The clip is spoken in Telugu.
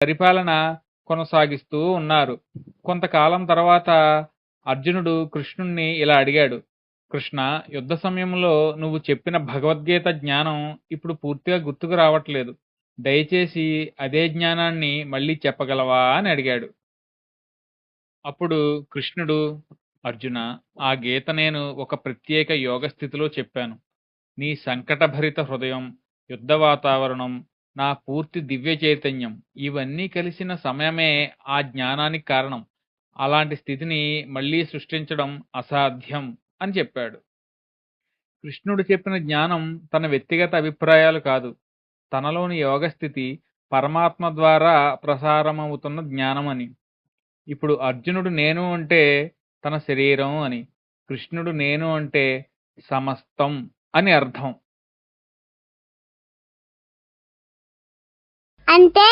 పరిపాలన కొనసాగిస్తూ ఉన్నారు. కొంతకాలం తర్వాత అర్జునుడు కృష్ణుణ్ణి ఇలా అడిగాడు. కృష్ణ, యుద్ధ సమయంలో నువ్వు చెప్పిన భగవద్గీత జ్ఞానం ఇప్పుడు పూర్తిగా గుర్తుకు రావట్లేదు. దయచేసి అదే జ్ఞానాన్ని మళ్ళీ చెప్పగలవా అని అడిగాడు. అప్పుడు కృష్ణుడు, అర్జున, ఆ గీత నేను ఒక ప్రత్యేక యోగ స్థితిలో చెప్పాను. నీ సంకటభరిత హృదయం, యుద్ధ వాతావరణం, నా పూర్తి దివ్య చైతన్యం ఇవన్నీ కలిసిన సమయమే ఆ జ్ఞానానికి కారణం. అలాంటి స్థితిని మళ్ళీ సృష్టించడం అసాధ్యం అని చెప్పాడు. కృష్ణుడు చెప్పిన జ్ఞానం తన వ్యక్తిగత అభిప్రాయాలు కాదు, తనలోని యోగ స్థితి, పరమాత్మ ద్వారా ప్రసారమవుతున్న జ్ఞానమని. ఇప్పుడు అర్జునుడు నేను అంటే తన శరీరం అని, కృష్ణుడు నేను అంటే సమస్తం అని అర్థం. అంటే